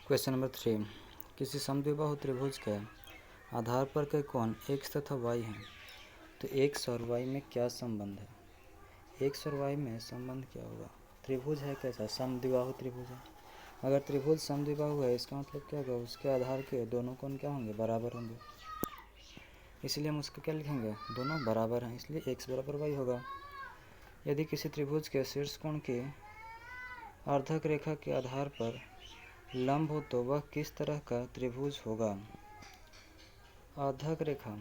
Question number 3, किसी समद्विबाहु त्रिभुज के आधार पर के कोण x तथा y हैं, तो x और y में क्या संबंध है। x और y में संबंध क्या होगा। त्रिभुज है कैसा, समद्विबाहु त्रिभुज है। अगर त्रिभुज समद्विबाहु है इसका मतलब क्या होगा, उसके आधार के दोनों कोण क्या होंगे, बराबर होंगे। इसलिए हम उसको क्या लिखेंगे, दोनों बराबर हैं, इसलिए x बराबर y होगा। यदि किसी त्रिभुज के शीर्ष कोण की अर्धक रेखा के आधार पर लंब हो तो वह किस तरह का त्रिभुज होगा। अर्धक रेखा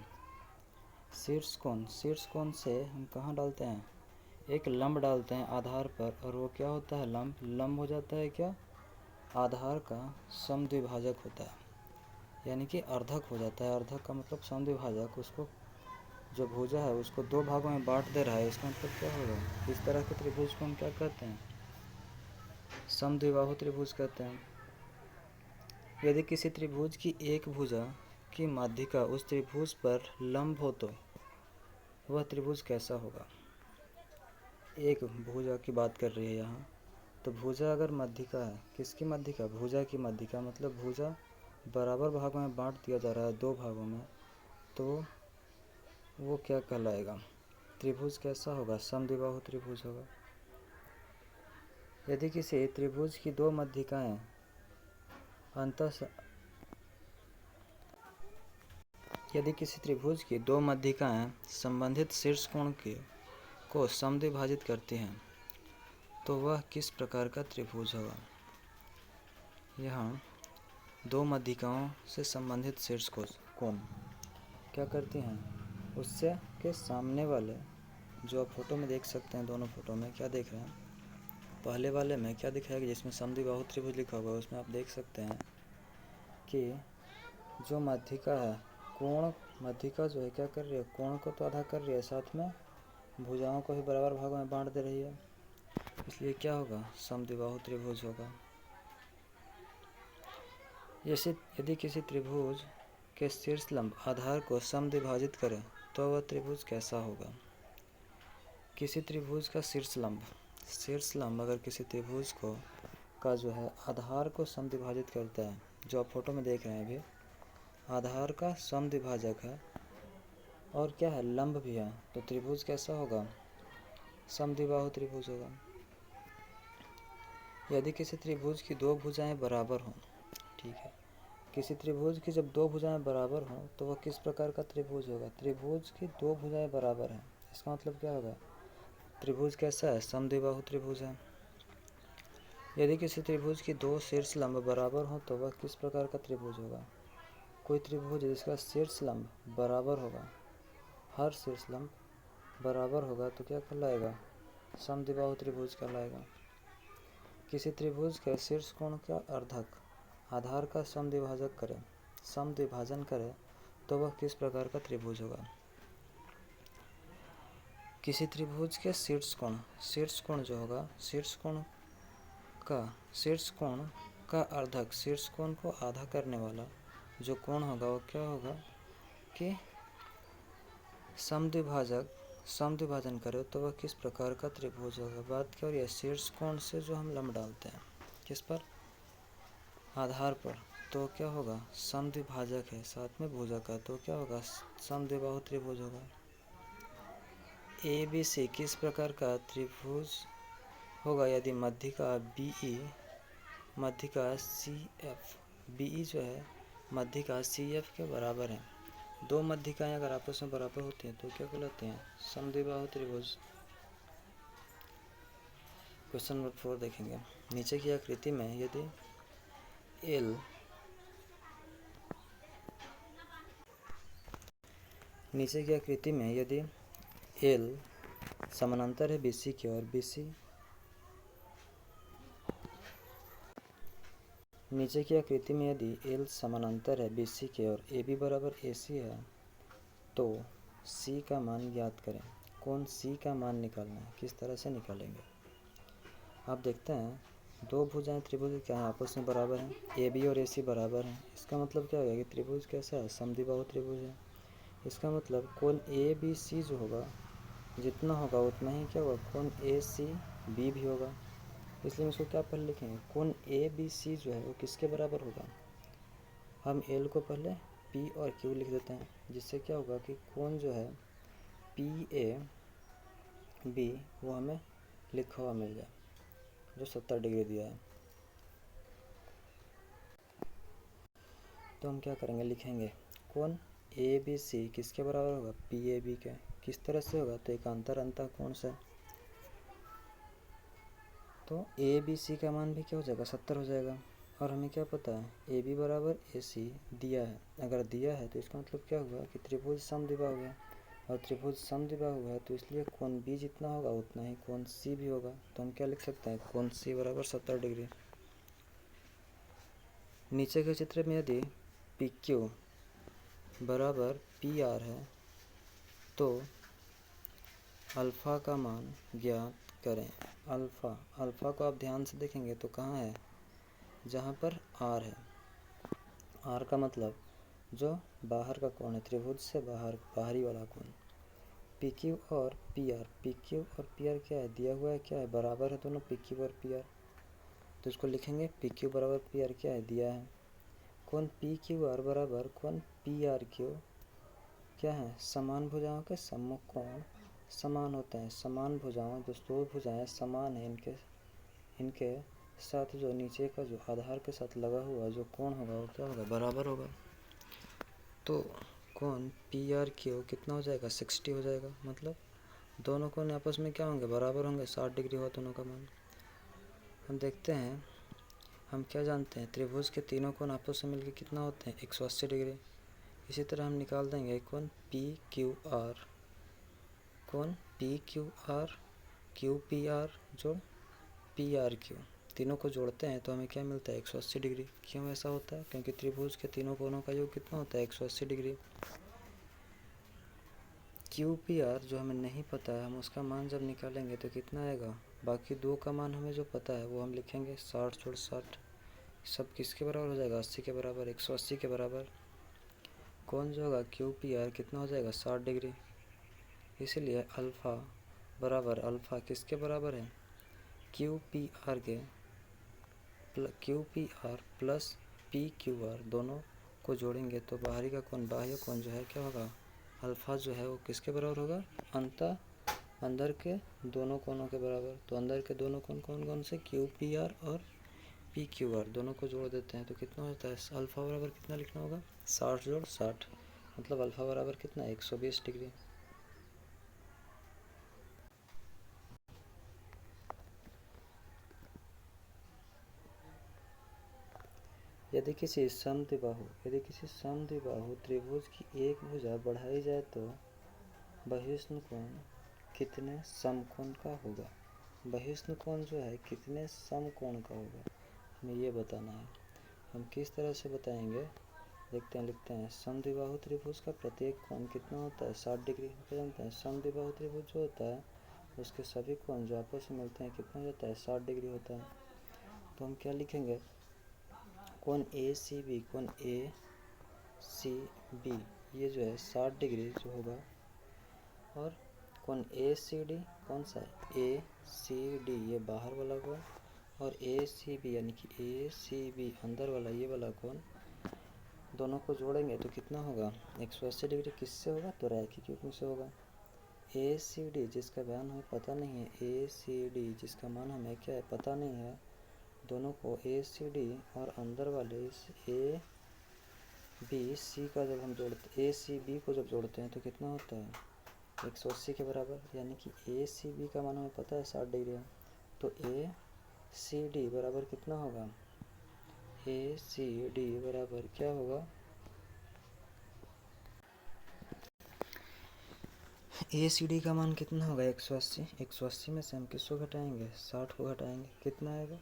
शीर्ष कोण से हम कहाँ डालते हैं, एक लंब डालते हैं आधार पर, और वो क्या होता है, लंब हो जाता है क्या, आधार का समद्विभाजक होता है, यानी कि अर्धक हो जाता है। अर्धक का मतलब समद्विभाजक, उसको जो भुजा है उसको दो भागों में बांट दे रहा है, इसका मतलब क्या होगा, इस तरह के त्रिभुज को हम क्या कहते हैं, समद्विबाहु त्रिभुज कहते हैं। यदि किसी त्रिभुज की एक भुजा की माध्यिका उस त्रिभुज पर लंब हो तो वह त्रिभुज कैसा होगा। एक भुजा की बात कर रही है यहाँ, तो भुजा अगर माध्यिका है, किसकी माध्यिका, भुजा की माध्यिका, मतलब भुजा बराबर भागों में बांट दिया जा रहा है, दो भागों में, तो वो क्या कहलाएगा, त्रिभुज कैसा होगा, समद्विबाहु त्रिभुज होगा। यदि किसी त्रिभुज की दो माध्यिकाएं यदि किसी त्रिभुज की दो माध्यिकाएं संबंधित शीर्ष कोण को समद्विभाजित करती हैं तो वह किस प्रकार का त्रिभुज होगा। यहाँ दो माध्यिकाओं से संबंधित शीर्ष कोण क्या करती हैं, उससे के सामने वाले, जो आप फोटो में देख सकते हैं, दोनों फोटो में क्या देख रहे हैं, पहले वाले में क्या दिखाएगा, जिसमें समद्विबाहु त्रिभुज लिखा हुआ है उसमें आप देख सकते हैं कि जो माध्यिका है, कोण माध्यिका जो है क्या कर रही है, कोण को तो आधा कर रही है, साथ में भुजाओं को भी बराबर भागों में बांट दे रही है, इसलिए क्या होगा, समद्विबाहु त्रिभुज होगा। यदि किसी त्रिभुज के शीर्ष लंब आधार को समद्विभाजित करें तो वह त्रिभुज कैसा होगा। किसी त्रिभुज का शीर्ष लंब अगर किसी त्रिभुज का जो है आधार को समद्विभाजित करता है, जो आप फोटो में देख रहे हैं अभी, आधार का समद्विभाजक है और क्या है, लंब भी है, तो त्रिभुज कैसा होगा, समद्विबाहु त्रिभुज होगा। यदि किसी त्रिभुज की दो भुजाएं बराबर हों, ठीक है, किसी त्रिभुज की जब दो भुजाएं बराबर हों तो वह किस प्रकार का त्रिभुज होगा। त्रिभुज की दो भुजाएं बराबर हैं, इसका मतलब क्या होगा, त्रिभुज कैसा है, समद्विबाहु त्रिभुज है। यदि किसी त्रिभुज की दो शीर्ष लंब बराबर हों तो वह किस प्रकार का त्रिभुज होगा। कोई त्रिभुज जिसका शीर्ष लंब बराबर होगा, हर शीर्ष लंब बराबर होगा तो क्या कहलाएगा, समद्विबाहु त्रिभुज कहलाएगा। किसी त्रिभुज के शीर्ष कोण का अर्धक आधार का समद्विभाजन करे तो वह किस प्रकार का त्रिभुज होगा। किसी त्रिभुज के शीर्ष कोण जो होगा, शीर्ष कोण का अर्धक, शीर्ष कोण को आधा करने वाला जो कोण होगा वो क्या होगा कि समद्विभाजन करे तो वह किस प्रकार का त्रिभुज होगा। बात क्या हो रही है, शीर्ष कोण से जो हम लंब डालते हैं किस पर, आधार पर, तो क्या होगा, समद्विभाजक है, साथ में भुजा का, तो क्या होगा, समद्विबाहु त्रिभुज होगा। ABC किस प्रकार का त्रिभुज होगा यदि माध्यिका BE माध्यिका CF, BE जो है माध्यिका CF के बराबर है। दो माध्यिकाएं अगर आपस में बराबर होती हैं तो क्या कहलाते हैं, समद्विबाहु त्रिभुज। क्वेश्चन नंबर 4 देखेंगे, नीचे की आकृति में यदि L समानांतर है BC की और नीचे की आकृति में यदि L समानांतर है BC के और AB बराबर AC है तो C का मान ज्ञात करें। कौन C का मान निकालना है, किस तरह से निकालेंगे। आप देखते हैं दो भुजाएं त्रिभुज क्या है, आपस में बराबर हैं, AB और AC बराबर हैं, इसका मतलब क्या होगा कि त्रिभुज कैसा है, समद्विबाहु त्रिभुज है। इसका मतलब कोण ABC जो होगा जितना होगा उतना ही क्या होगा, कोण ACB भी होगा। इसलिए हम इसको क्या पहले लिखेंगे, कोण ए बी सी जो है वो किसके बराबर होगा। हम एल को पहले पी और क्यू लिख देते हैं, जिससे क्या होगा कि कोण जो है पी ए बी वो हमें लिखा हुआ मिल जाए, जो 70 डिग्री दिया है। तो हम क्या करेंगे, लिखेंगे कोण ए बी सी किसके बराबर होगा, पी ए बी के। किस तरह से होगा, तो एकांतर अंतःकोण से। तो ए बी सी का मान भी क्या हो जाएगा, 70 हो जाएगा। और हमें क्या पता है, ए बी बराबर ए सी दिया है। अगर दिया है तो इसका मतलब क्या हुआ कि त्रिभुज समद्विबाहु है, और त्रिभुज समद्विबाहु है तो इसलिए कोण बी जितना होगा उतना ही कोण सी भी होगा। तो हम क्या लिख सकते हैं, कोण सी बराबर 70 डिग्री। नीचे के चित्र में यदि पी क्यू बराबर पी आर है तो अल्फ़ा का मान ज्ञात करें। अल्फ़ा को आप ध्यान से देखेंगे तो कहाँ है, जहाँ पर आर है। आर का मतलब जो बाहर का कोण है, त्रिभुज से बाहरी वाला कोण। पी क्यू और पी आर, पी क्यू और पी आर क्या है, दिया हुआ है, क्या है, बराबर है दोनों, पी क्यू और पी आर। तो इसको लिखेंगे पी क्यू बराबर पी आर, क्या है, दिया है। कोण पी क्यू आर बराबर कोण पी आर क्यू क्या है, समान भुजाओं के सम्मुख कोण समान होते हैं। समान भुजाओं, जो दो भुजाएं समान है, इनके साथ जो नीचे का जो आधार के साथ लगा हुआ जो कोण होगा वो क्या होगा, बराबर होगा। तो कोण पी आर क्यू कितना हो जाएगा, 60 हो जाएगा। मतलब दोनों कोण आपस में क्या होंगे, बराबर होंगे, 60 डिग्री हुआ दोनों का मान। हम देखते हैं, हम क्या जानते हैं, त्रिभुज के तीनों कोण आपस में मिलकर कितना होते हैं, 180 डिग्री। इसी तरह हम निकाल देंगे कोण पी क्यू आर, कोण P Q R, Q P R जोड़ पी आर क्यू, तीनों को जोड़ते हैं तो हमें क्या मिलता है, 180 डिग्री। क्यों ऐसा होता है, क्योंकि त्रिभुज के तीनों कोणों का योग कितना होता है, 180 डिग्री। क्यू पी आर जो हमें नहीं पता है, हम उसका मान जब निकालेंगे तो कितना आएगा, बाकी दो का मान हमें जो पता है वो हम लिखेंगे 60 जोड़ 60, सब किसके बराबर हो जाएगा, 80 के बराबर, 180 के बराबर। कोण जो होगा क्यू पी आर कितना हो जाएगा, 60 डिग्री। इसलिए अल्फ़ा बराबर, अल्फ़ा किसके बराबर है, क्यू पी आर के, Q P R plus P Q R, दोनों को जोड़ेंगे तो बाहरी का कोण, बाह्य कोण जो है क्या होगा, अल्फ़ा जो है वो किसके बराबर होगा, अंदर के दोनों कोणों के बराबर। तो अंदर के दोनों कोण कौन कौन से, क्यू पी आर और पी क्यू आर, दोनों को जोड़ देते हैं तो कितना होता है, अल्फ़ा बराबर कितना लिखना होगा, 60 जोड़ 60, मतलब अल्फ़ा बराबर कितना, 120 डिग्री। यदि किसी समद्विबाहु त्रिभुज की एक भुजा बढ़ाई जाए तो बहिष्ण कोण कितने समकोण का होगा। बहिष्ण कोण जो है कितने समकोण का होगा, हमें ये बताना है। हम किस तरह से बताएंगे, देखते हैं, लिखते हैं। समद्विबाहु त्रिभुज का प्रत्येक कोण कितना होता है, 60 डिग्री। जानते हैं समद्विबाहु त्रिभुज जो होता है उसके सभी कोण जो आपस में मिलते हैं कितना होता है, 60 डिग्री होता है। तो हम क्या लिखेंगे, कोण ए सी बी, कोण ए सी बी ये जो है 60 डिग्री जो होगा। और कोण ए सी डी कौन सा है, ए सी डी ये बाहर वाला कोण, और ए सी बी यानी कि ए सी बी अंदर वाला ये वाला कोण, दोनों को जोड़ेंगे तो कितना होगा, 180 डिग्री। किससे होगा, तो रैखिक युग्म से होगा। ए सी डी जिसका मान हमें पता नहीं है, ए सी डी जिसका मान हमें क्या है, पता नहीं है, दोनों को ए सी डी और अंदर वाले इस ए बी सी का जब हम जोड़ते, ए सी बी को जब जोड़ते हैं तो कितना होता है, 180 के बराबर। यानी कि ए सी बी का मान हमें पता है 60 डिग्री है, तो ए सी डी बराबर कितना होगा, ए सी डी बराबर क्या होगा, ए सी डी का मान कितना होगा, 180। 180 में से हम किसको घटाएंगे, 60 को घटाएंगे, कितना आएगा,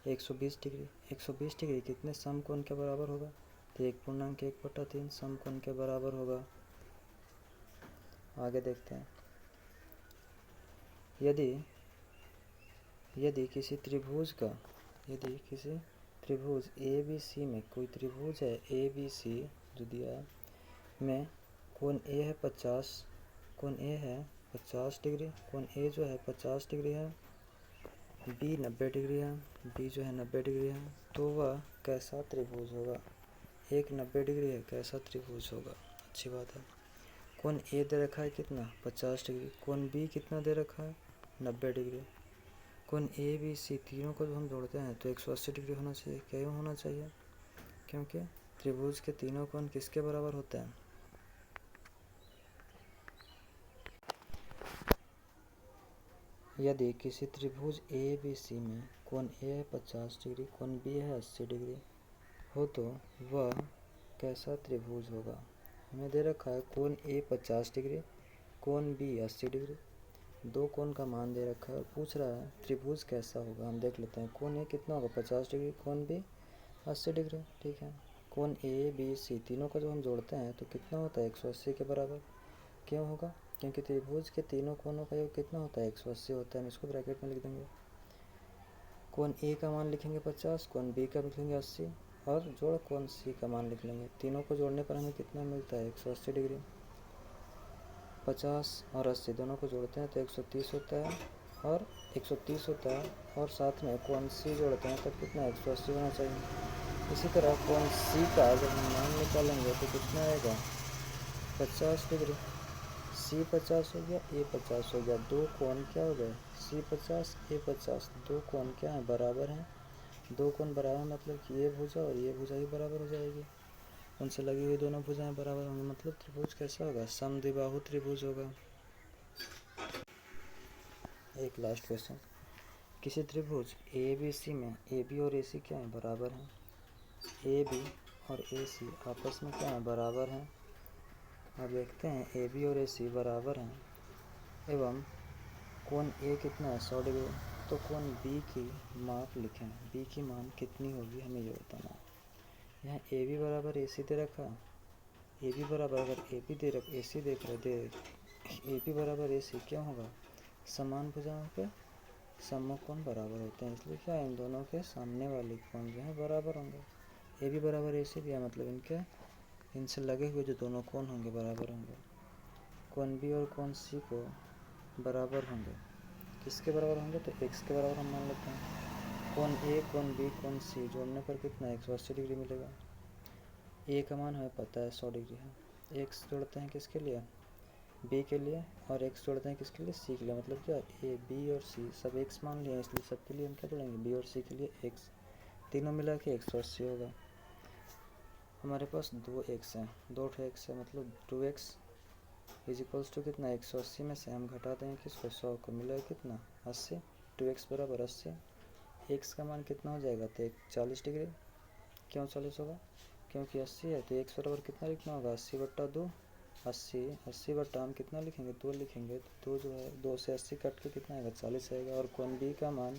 120 डिग्री। 120 डिग्री कितने समकोण के बराबर होगा, तो 1.1/3 समकोण के बराबर होगा। आगे देखते हैं, यदि किसी त्रिभुज ए बी सी में, कोई त्रिभुज है ए बी सी जो दिया है, में कोण ए है 50 डिग्री, कोण ए जो है 50 डिग्री है, बी 90 डिग्री है, बी जो है 90 डिग्री है, तो वह कैसा त्रिभुज होगा? एक 90 डिग्री है, कैसा त्रिभुज होगा? अच्छी बात है। कोण ए दे रखा है कितना? 50 डिग्री। कोण बी कितना दे रखा है? 90 डिग्री। कोण ए बी सी तीनों को जब हम जोड़ते हैं तो 180 डिग्री होना चाहिए। क्यों होना चाहिए? क्योंकि त्रिभुज के तीनों कोण किसके बराबर होते हैं? यदि किसी त्रिभुज ए बी सी में कोण ए है 50 डिग्री, कोण बी है 80 डिग्री हो तो वह कैसा त्रिभुज होगा? हमें दे रखा है कोण ए 50 डिग्री, कोण बी 80 डिग्री, दो कोण का मान दे रखा है और पूछ रहा है त्रिभुज कैसा होगा। हम देख लेते हैं। कोण ए कितना होगा? 50 डिग्री, कोण बी 80 डिग्री। ठीक है। कोण ए बी सी तीनों को जब हम जोड़ते हैं तो कितना होता है? 180 के बराबर। क्यों होगा? क्योंकि त्रिभुज के तीनों कोणों का योग कितना होता है? 180 होता है। हम इसको ब्रैकेट में लिख देंगे। कोण ए का मान लिखेंगे 50, कोण बी का लिखेंगे 80 और जोड़ कोण सी का मान लिख लेंगे। तीनों को जोड़ने पर हमें कितना मिलता है? 180 डिग्री। 50 और 80 दोनों को जोड़ते हैं तो 130 होता है और 130 होता है और साथ में कोण सी जोड़ते हैं तब कितना? 180 होना चाहिए। इसी तरह कोण सी का जब हम मान निकालेंगे तो कितना आएगा? 50 डिग्री। सी 50 हो गया, ए 50 हो गया, दो कोण क्या हो गए? सी 50 ए 50, दो कोण क्या है? बराबर हैं। दो कोण बराबर मतलब कि ये भुजा और ये भुजा ही बराबर हो जाएगी। उनसे लगी हुई दोनों भुजाएं बराबर होंगी, मतलब त्रिभुज कैसा होगा? समद्विबाहु त्रिभुज होगा। एक लास्ट क्वेश्चन। किसी त्रिभुज ए बी सी में ए बी और ए सी क्या है? बराबर हैं। ए बी और ए सी आपस में क्या है? बराबर हैं। अब देखते हैं ए बी और ए सी बराबर हैं एवं कोण ए कितना है? 100 डिग्री। तो कोण बी की माप लिखें। बी की मान कितनी होगी हमें ये बताना है। यहाँ ए बी बराबर ए सी दे रखा। ए बी बराबर अगर ए बी दे रख ए सी देख रहे दे ए बी बराबर ए सी क्यों होगा? समान भुजाओं के सम्मुख कोण बराबर होते हैं, इसलिए क्या इन दोनों के सामने वाले कोण जो है बराबर होंगे। ए बी बराबर ए सी भी है मतलब इनके इनसे लगे हुए जो दोनों कोण होंगे बराबर होंगे। कोण बी और कोण सी को बराबर होंगे। किसके बराबर होंगे? तो एक्स के बराबर हम मान लेते हैं। कोण ए कोण बी कोण सी जोड़ने पर कितना? 180 डिग्री मिलेगा। ए का मान हमें पता है 100 डिग्री है। एक्स जोड़ते हैं किसके लिए? बी के लिए, और एक्स जोड़ते हैं किसके लिए? सी के लिए। मतलब क्या? ए बी और सी सब एक्स मान लिया, इसलिए सबके लिए हम क्या जोड़ेंगे? बी और सी के लिए एक्स। तीनों मिला के 180 होगा। हमारे पास दो एक्स हैं, दो एक्स है मतलब 2x इज इक्वल्स टू कितना? 180 में से हम घटा देंगे किसको? 100 को। मिला कितना? 80। 2x बराबर 80। एक्स का मान कितना हो जाएगा? तो 40 डिग्री। क्यों 40 होगा? क्योंकि 80 है तो एक्स बराबर कितना लिखना होगा? 80/2। 80 हम कितना लिखेंगे? 2 लिखेंगे तो 2 जो है 2 से 80 कट के कितना आएगा? 40 आएगा। और कोण बी का मान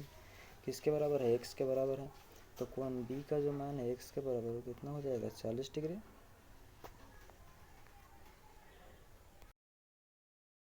किसके बराबर है? एक्स के बराबर है। तो कोण बी का जो मान है एक्स के बराबर वो कितना हो जाएगा? 40 डिग्री।